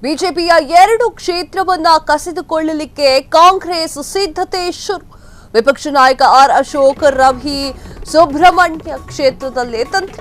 ಬಿಜೆಪಿಯ 2 ಕ್ಷೇತ್ರವನ್ನ ಕಸಿದುಕೊಳ್ಳಲಿಕ್ಕೆ ಕಾಂಗ್ರೆಸ್ ಸಿದ್ಧತೆ ಶುರು. ವಿಪಕ್ಷ ನಾಯಕ ಆರ್ ಅಶೋಕ್ ರವಿ ಸುಬ್ರಹ್ಮಣ್ಯ ಕ್ಷೇತ್ರದಲ್ಲೇ ತಂತ್ರ.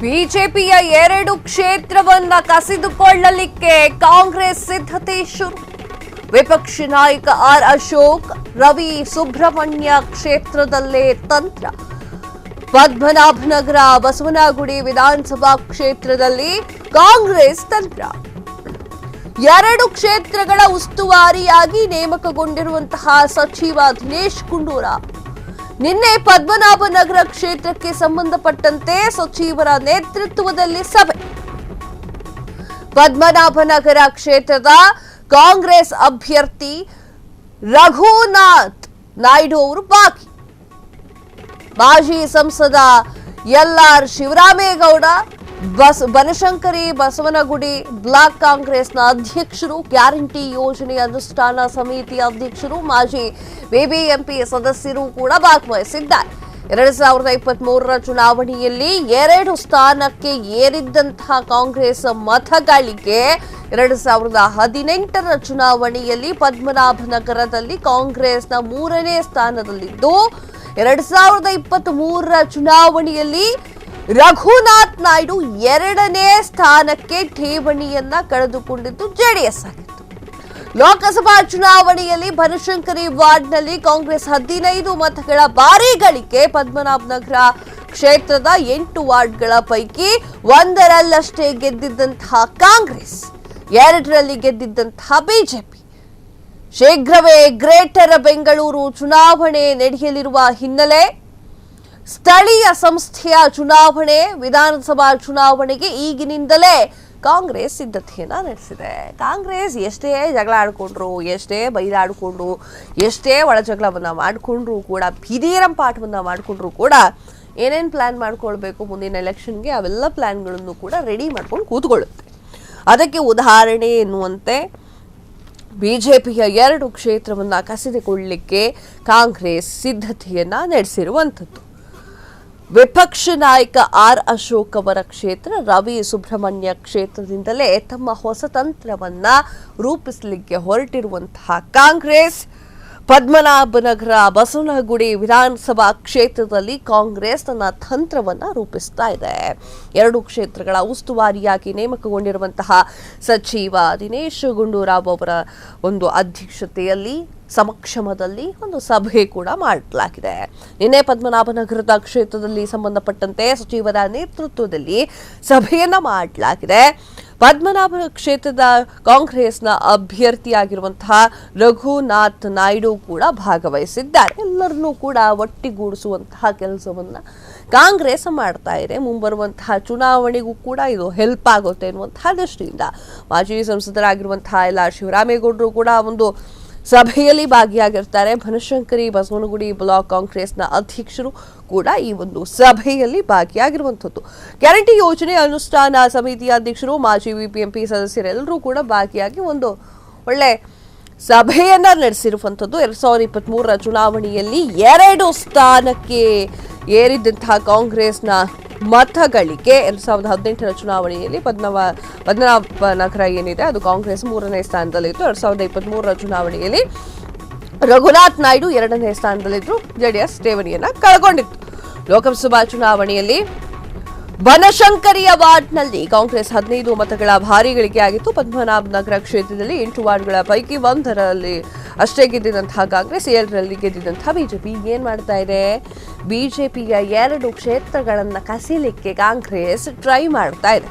ಬಿಜೆಪಿಯ 2 ಕ್ಷೇತ್ರವನ್ನ ಕಸಿದುಕೊಳ್ಳಲಿಕ್ಕೆ ಕಾಂಗ್ರೆಸ್ ಸಿದ್ಧತೆ ಶುರು. ವಿಪಕ್ಷ ನಾಯಕ ಆರ್ ಅಶೋಕ್ ರವಿ ಸುಬ್ರಹ್ಮಣ್ಯ ಕ್ಷೇತ್ರದಲ್ಲೇ ತಂತ್ರ. ಪದ್ಮನಾಭನಗರ ಬಸವನಗುಡಿ ವಿಧಾನಸಭಾ ಕ್ಷೇತ್ರದಲ್ಲಿ ಕಾಂಗ್ರೆಸ್ ತಂತ್ರ. 2 ಕ್ಷೇತ್ರಗಳ ಉಸ್ತುವಾರಿಯಾಗಿ ನೇಮಕಗೊಂಡಿರುವಂತಹ ಸಚಿವ ದಿನೇಶ್ ಗುಂಡೂರಾವ್ ನಿನ್ನೆ ಪದ್ಮನಾಭನಗರ ಕ್ಷೇತ್ರಕ್ಕೆ ಸಂಬಂಧಪಟ್ಟಂತೆ ಸಚಿವರ ನೇತೃತ್ವದಲ್ಲಿ ಸಭೆ. ಪದ್ಮನಾಭನಗರ ಕ್ಷೇತ್ರದ ಕಾಂಗ್ರೆಸ್ ಅಭ್ಯರ್ಥಿ ರಘುನಾಥ್ ನಾಯ್ಡು ಅವರು ಬಾಕಿ. ಮಾಜಿ ಸಂಸದ ಎಲ್ಆರ್ ಶಿವರಾಮೇಗೌಡ ಬನಶಂಕರಿ ಬಸವನಗುಡಿ ಬ್ಲಾಕ್ ಕಾಂಗ್ರೆಸ್ನ ಅಧ್ಯಕ್ಷರು, ಗ್ಯಾರಂಟಿ ಯೋಜನೆ ಅನುಷ್ಠಾನ ಸಮಿತಿ ಅಧ್ಯಕ್ಷರು, ಮಾಜಿ ಬಿಬಿಎಂಪಿ ಸದಸ್ಯರು ಕೂಡ ಭಾಗವಹಿಸಿದ್ದಾರೆ. 2023ರ ಚುನಾವಣೆಯಲ್ಲಿ 2 ಸ್ಥಾನಕ್ಕೆ ಏರಿದ್ದಂತಹ ಕಾಂಗ್ರೆಸ್ ಮತಗಳಿಗೆ 2018ರ ಚುನಾವಣೆಯಲ್ಲಿ ಪದ್ಮನಾಭನಗರದಲ್ಲಿ ಕಾಂಗ್ರೆಸ್ನ 3ನೇ ಸ್ಥಾನದಲ್ಲಿದ್ದು 2023ರ ಚುನಾವಣೆಯಲ್ಲಿ ರಘುನಾಥ್ ನಾಯ್ಡು 2ನೇ ಸ್ಥಾನಕ್ಕೆ ಠೇವಣಿಯನ್ನ ಕಳೆದುಕೊಂಡಿದ್ದು ಜೆಡಿಎಸ್ ಆಗಿತ್ತು. ಲೋಕಸಭಾ ಚುನಾವಣೆಯಲ್ಲಿ ಬನಶಂಕರಿ ವಾರ್ಡ್ನಲ್ಲಿ ಕಾಂಗ್ರೆಸ್ 15 ಮತಗಳ ಭಾರೀ ಗಳಿಕೆ. ಪದ್ಮನಾಭನಗರ ಕ್ಷೇತ್ರದ 8 ವಾರ್ಡ್ಗಳ ಪೈಕಿ 1ರಲ್ಲಷ್ಟೇ ಗೆದ್ದಿದ್ದಂತಹ ಕಾಂಗ್ರೆಸ್ 2ರಲ್ಲಿ ಗೆದ್ದಿದ್ದಂತಹ ಬಿಜೆಪಿ. ಶೀಘ್ರವೇ ಗ್ರೇಟರ್ ಬೆಂಗಳೂರು ಚುನಾವಣೆ ನಡೆಯಲಿರುವ ಹಿನ್ನೆಲೆ ಸ್ಥಳೀಯ ಸಂಸ್ಥೆಯ ಚುನಾವಣೆ, ವಿಧಾನಸಭಾ ಚುನಾವಣೆಗೆ ಈಗಿನಿಂದಲೇ ಕಾಂಗ್ರೆಸ್ ಸಿದ್ಧತೆಯನ್ನ ನಡೆಸಿದೆ. ಕಾಂಗ್ರೆಸ್ ಎಷ್ಟೇ ಜಗಳ ಆಡಿಕೊಂಡ್ರು, ಎಷ್ಟೇ ಬೈದಾಡಿಕೊಂಡ್ರು, ಎಷ್ಟೇ ಒಳಜಗಳವನ್ನ ಮಾಡಿಕೊಂಡ್ರು ಕೂಡ, ಬೀದಿರಂಪಾಟವನ್ನ ಮಾಡಿಕೊಂಡ್ರು ಕೂಡ ಏನೇನು ಪ್ಲಾನ್ ಮಾಡ್ಕೊಳ್ಬೇಕು ಮುಂದಿನ ಎಲೆಕ್ಷನ್ಗೆ ಅವೆಲ್ಲ ಪ್ಲಾನ್ಗಳನ್ನು ಕೂಡ ರೆಡಿ ಮಾಡ್ಕೊಂಡು ಕೂತ್ಕೊಳ್ಳುತ್ತೆ. ಅದಕ್ಕೆ ಉದಾಹರಣೆ ಎನ್ನುವಂತೆ ಬಿಜೆಪಿಯ 2 ಕ್ಷೇತ್ರವನ್ನ ಕಸಿದುಕೊಳ್ಳಲಿಕ್ಕೆ ಕಾಂಗ್ರೆಸ್ ಸಿದ್ಧತೆಯನ್ನ ನಡೆಸಿರುವಂಥದ್ದು. ವಿಪಕ್ಷ ನಾಯಕ ಆರ್ ಅಶೋಕ್ ಅವರ ಕ್ಷೇತ್ರ ರವಿ ಸುಬ್ರಹ್ಮಣ್ಯ ಕ್ಷೇತ್ರದಿಂದಲೇ ತಮ್ಮ ಹೊಸ ತಂತ್ರವನ್ನ ರೂಪಿಸಲಿಕ್ಕೆ ಹೊರಟಿರುವಂತಹ ಕಾಂಗ್ರೆಸ್ ಪದ್ಮನಾಭನಗರ ಬಸವನಗುಡಿ ವಿಧಾನಸಭಾ ಕ್ಷೇತ್ರದಲ್ಲಿ ಕಾಂಗ್ರೆಸ್ ತನ್ನ ತಂತ್ರವನ್ನ ರೂಪಿಸ್ತಾ ಇದೆ. 2 ಕ್ಷೇತ್ರಗಳ ಉಸ್ತುವಾರಿಯಾಗಿ ನೇಮಕಗೊಂಡಿರುವಂತಹ ಸಚಿವ ದಿನೇಶ್ ಗುಂಡೂರಾವ್ ಅವರ ಒಂದು ಅಧ್ಯಕ್ಷತೆಯಲ್ಲಿ ಸಮಕ್ಷಮದಲ್ಲಿ ಒಂದು ಸಭೆ ಕೂಡ ಮಾಡಲಾಗಿದೆ. ನಿನ್ನೆ ಪದ್ಮನಾಭನಗರದ ಕ್ಷೇತ್ರದಲ್ಲಿ ಸಂಬಂಧಪಟ್ಟಂತೆ ಸಚಿವರ ನೇತೃತ್ವದಲ್ಲಿ ಸಭೆಯನ್ನ ಮಾಡಲಾಗಿದೆ. ಪದ್ಮನಾಭ ಕ್ಷೇತ್ರದ ಕಾಂಗ್ರೆಸ್ನ ಅಭ್ಯರ್ಥಿಯಾಗಿರುವಂತಹ ರಘುನಾಥ್ ನಾಯ್ಡು ಕೂಡ ಭಾಗವಹಿಸಿದ್ದಾರೆ. ಎಲ್ಲರನ್ನೂ ಕೂಡ ಒಟ್ಟಿಗೂಡಿಸುವಂತಹ ಕೆಲಸವನ್ನ ಕಾಂಗ್ರೆಸ್ ಮಾಡ್ತಾ ಇದೆ. ಮುಂಬರುವಂತಹ ಚುನಾವಣೆಗೂ ಕೂಡ ಇದು ಹೆಲ್ಪ್ ಆಗುತ್ತೆ ಎನ್ನುವಂತಹ ದೃಷ್ಟಿಯಿಂದ ಮಾಜಿ ಸಂಸದರಾಗಿರುವಂತಹ ಎಲ್ಆರ್ ಶಿವರಾಮೇಗೌಡರು ಕೂಡ ಒಂದು ಸಭೆಯಲ್ಲಿ ಭಾಗಿಯಾಗಿರ್ತಾರೆ. ಬನಶಂಕರಿ ಬಸವನಗುಡಿ ಬ್ಲಾಕ್ ಕಾಂಗ್ರೆಸ್ನ ಅಧ್ಯಕ್ಷರು ಕೂಡ ಈ ಒಂದು ಸಭೆಯಲ್ಲಿ ಭಾಗಿಯಾಗಿರುವಂಥದ್ದು. ಗ್ಯಾರಂಟಿ ಯೋಜನೆ ಅನುಷ್ಠಾನ ಸಮಿತಿಯ ಅಧ್ಯಕ್ಷರು, ಮಾಜಿ ಬಿಬಿಎಂಪಿ ಸದಸ್ಯರೆಲ್ಲರೂ ಕೂಡ ಭಾಗಿಯಾಗಿ ಒಂದು ಒಳ್ಳೆ ಸಭೆಯನ್ನ ನಡೆಸಿರುವಂಥದ್ದು. 2023 ಚುನಾವಣೆಯಲ್ಲಿ 2 ಸ್ಥಾನಕ್ಕೆ ಏರಿದ್ದಂತಹ ಕಾಂಗ್ರೆಸ್ನ ಮತಗಳಿಕೆ 2018 ಚುನಾವಣೆಯಲ್ಲಿ ಪದ್ಮನಾಭ ನಗರ ಏನಿದೆ ಅದು ಕಾಂಗ್ರೆಸ್ 3ನೇ ಸ್ಥಾನದಲ್ಲಿತ್ತು. 2023 ಚುನಾವಣೆಯಲ್ಲಿ ರಘುನಾಥ್ ನಾಯ್ಡು 2ನೇ ಸ್ಥಾನದಲ್ಲಿದ್ರು. ಜೆಡಿಎಸ್ ಠೇವಣಿಯನ್ನ ಕಳ್ಕೊಂಡಿತ್ತು. ಲೋಕಸಭಾ ಚುನಾವಣೆಯಲ್ಲಿ ಬನಶಂಕರಿಯ ವಾರ್ಡ್ನಲ್ಲಿ ಕಾಂಗ್ರೆಸ್ 15 ಮತಗಳ ಭಾರಿ ಗಳಿಕೆಯಾಗಿತ್ತು. ಪದ್ಮನಾಭ ನಗರ ಕ್ಷೇತ್ರದಲ್ಲಿ 8 ವಾರ್ಡ್ಗಳ ಪೈಕಿ 1ರಲ್ಲಿ ಅಷ್ಟೇ ಗೆದ್ದಿದ್ದಂತಹ ಕಾಂಗ್ರೆಸ್ 7ರಲ್ಲಿ ಗೆದ್ದಿದ್ದಂತಹ ಬಿಜೆಪಿ ಏನ್ ಮಾಡ್ತಾ ಇದೆ? ಬಿಜೆಪಿಯ 2 ಕ್ಷೇತ್ರಗಳನ್ನ ಕಸಿಲಿಕ್ಕೆ ಕಾಂಗ್ರೆಸ್ ಟ್ರೈ ಮಾಡ್ತಾ ಇದೆ.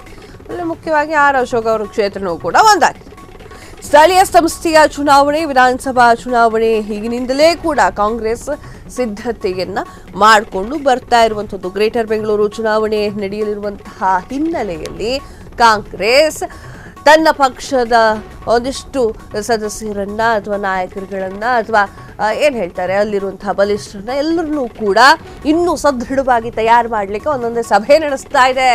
ಅಲ್ಲಿ ಮುಖ್ಯವಾಗಿ ಆರ್ ಅಶೋಕ್ ಅವರ ಕ್ಷೇತ್ರನೂ ಕೂಡ ಒಂದಾಗಿದೆ. ಸ್ಥಳೀಯ ಸಂಸ್ಥೆಯ ಚುನಾವಣೆ, ವಿಧಾನಸಭಾ ಚುನಾವಣೆ ಈಗಿನಿಂದಲೇ ಕೂಡ ಕಾಂಗ್ರೆಸ್ ಸಿದ್ಧತೆಯನ್ನ ಮಾಡಿಕೊಂಡು ಬರ್ತಾ ಇರುವಂಥದ್ದು. ಗ್ರೇಟರ್ ಬೆಂಗಳೂರು ಚುನಾವಣೆ ನಡೆಯಲಿರುವಂತಹ ಹಿನ್ನೆಲೆಯಲ್ಲಿ ಕಾಂಗ್ರೆಸ್ ತನ್ನ ಪಕ್ಷದ ಒಂದಿಷ್ಟು ಸದಸ್ಯರನ್ನ ಅಥವಾ ನಾಯಕರುಗಳನ್ನ ಅಥವಾ ಏನ್ ಹೇಳ್ತಾರೆ ಅಲ್ಲಿರುವಂತಹ ಬಲಿಷ್ಠರನ್ನ ಎಲ್ಲರನ್ನೂ ಕೂಡ ಇನ್ನೂ ಸದೃಢವಾಗಿ ತಯಾರು ಮಾಡಲಿಕ್ಕೆ ಒಂದೊಂದೇ ಸಭೆ ನಡೆಸ್ತಾ ಇದೆ.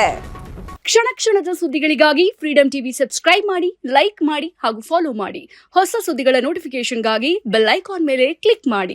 ಕ್ಷಣ ಕ್ಷಣದ ಸುದ್ದಿಗಳಿಗಾಗಿ ಫ್ರೀಡಂ ಟಿವಿ ಸಬ್ಸ್ಕ್ರೈಬ್ ಮಾಡಿ, ಲೈಕ್ ಮಾಡಿ ಹಾಗೂ ಫಾಲೋ ಮಾಡಿ. ಹೊಸ ಸುದ್ದಿಗಳ ನೋಟಿಫಿಕೇಶನ್ಗಾಗಿ ಬೆಲ್ ಐಕಾನ್ ಮೇಲೆ ಕ್ಲಿಕ್ ಮಾಡಿ.